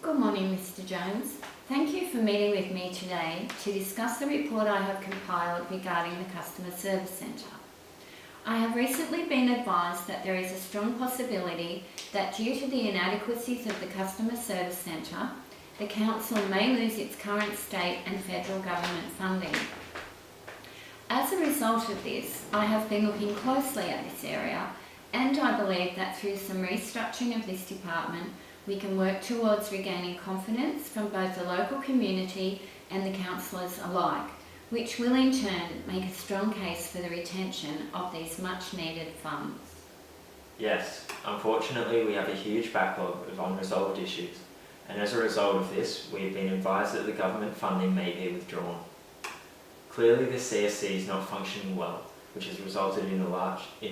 Good morning, Mr. Jones. Thank you for meeting with me today to discuss the report I have compiled regarding the Customer Service Centre. I have recently been advised that there is a strong possibility that due to the inadequacies of the Customer Service Centre, the Council may lose its current state and federal government funding. As a result of this, I have been looking closely at this area, and I believe that through some restructuring of this department, we can work towards regaining confidence from both the local community and the councillors alike, which will in turn make a strong case for the retention of these much needed funds. Yes, unfortunately we have a huge backlog of unresolved issues, and as a result of this we have been advised that the government funding may be withdrawn. Clearly the CSC is not functioning well, which has resulted in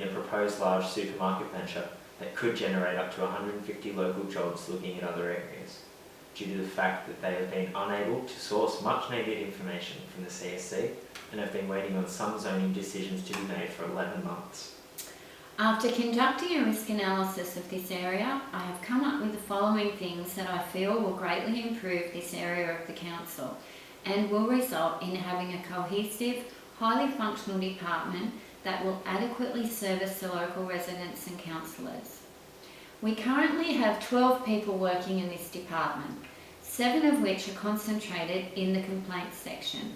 a proposed large supermarket venture that could generate up to 150 local jobs looking at other areas, due to the fact that they have been unable to source much needed information from the CSC and have been waiting on some zoning decisions to be made for 11 months. After conducting a risk analysis of this area, I have come up with the following things that I feel will greatly improve this area of the council and will result in having a cohesive, highly functional department that will adequately service the local residents and councillors. We currently have 12 people working in this department, 7 of which are concentrated in the complaints section.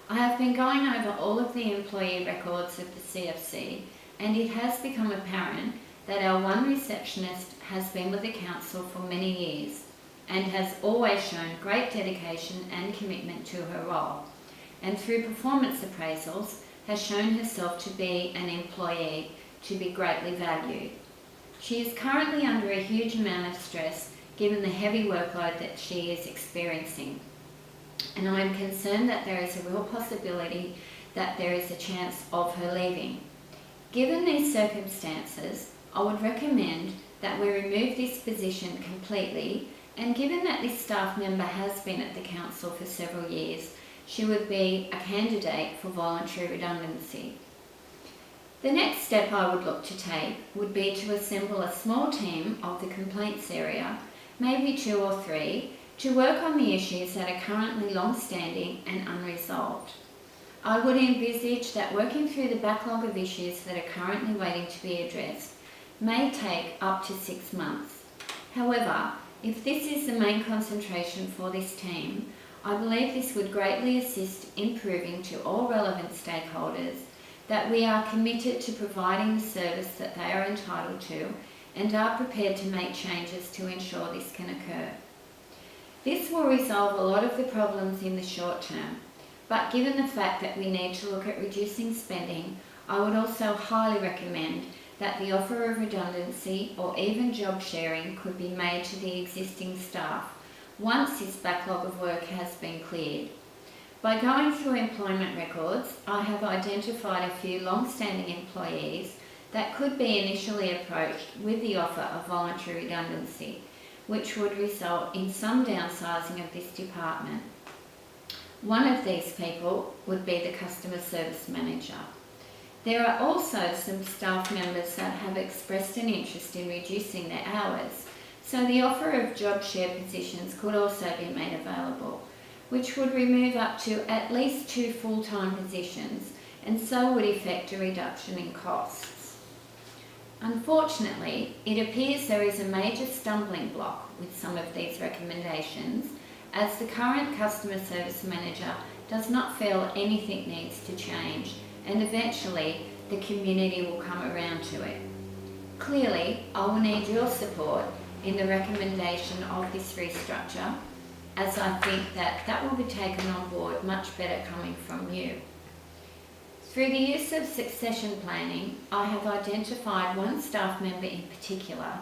I have been going over all of the employee records of the CFC, and it has become apparent that our one receptionist has been with the council for many years and has always shown great dedication and commitment to her role, and through performance appraisals has shown herself to be an employee to be greatly valued. She is currently under a huge amount of stress given the heavy workload that she is experiencing, and I am concerned that there is a real possibility that there is a chance of her leaving. Given these circumstances, I would recommend that we remove this position completely, and given that this staff member has been at the council for several years, she would be a candidate for voluntary redundancy. The next step I would look to take would be to assemble a small team of the complaints area, maybe 2 or 3, to work on the issues that are currently long-standing and unresolved. I would envisage that working through the backlog of issues that are currently waiting to be addressed may take up to 6 months. However, if this is the main concentration for this team, I believe this would greatly assist in proving to all relevant stakeholders that we are committed to providing the service that they are entitled to and are prepared to make changes to ensure this can occur. This will resolve a lot of the problems in the short term, but given the fact that we need to look at reducing spending, I would also highly recommend that the offer of redundancy or even job sharing could be made to the existing staff once this backlog of work has been cleared. By going through employment records, I have identified a few long-standing employees that could be initially approached with the offer of voluntary redundancy, which would result in some downsizing of this department. One of these people would be the customer service manager. There are also some staff members that have expressed an interest in reducing their hours, so the offer of job share positions could also be made available, which would remove up to at least 2 full-time positions and so would effect a reduction in costs. Unfortunately, it appears there is a major stumbling block with some of these recommendations, as the current customer service manager does not feel anything needs to change, and eventually the community will come around to it. Clearly, I will need your support in the recommendation of this restructure, as I think that will be taken on board much better coming from you. Through the use of succession planning, I have identified one staff member in particular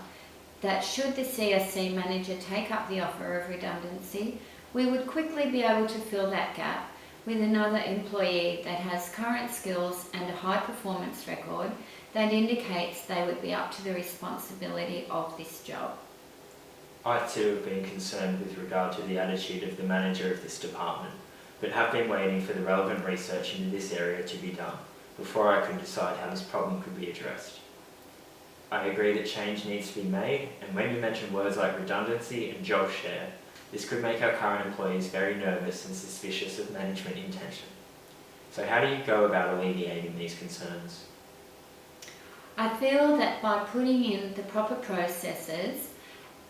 that should the CSC manager take up the offer of redundancy, we would quickly be able to fill that gap with another employee that has current skills and a high performance record that indicates they would be up to the responsibility of this job. I too have been concerned with regard to the attitude of the manager of this department, but have been waiting for the relevant research into this area to be done before I could decide how this problem could be addressed. I agree that change needs to be made, and when you mention words like redundancy and job share, This could make our current employees very nervous and suspicious of management intention. So how do you go about alleviating these concerns? I feel that by putting in the proper processes,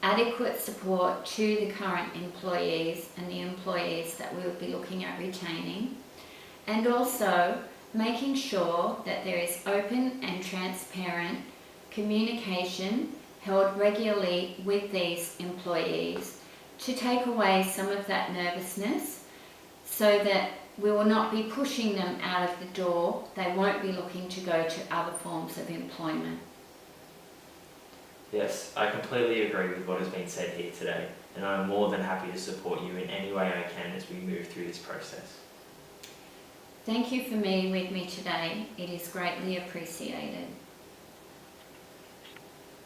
adequate support to the current employees and the employees that we will be looking at retaining, and also making sure that there is open and transparent communication held regularly with these employees to take away some of that nervousness so that we will not be pushing them out of the door. They won't be looking to go to other forms of employment. Yes, I completely agree with what has been said here today, and I am more than happy to support you in any way I can as we move through this process. Thank you for meeting with me today. It is greatly appreciated.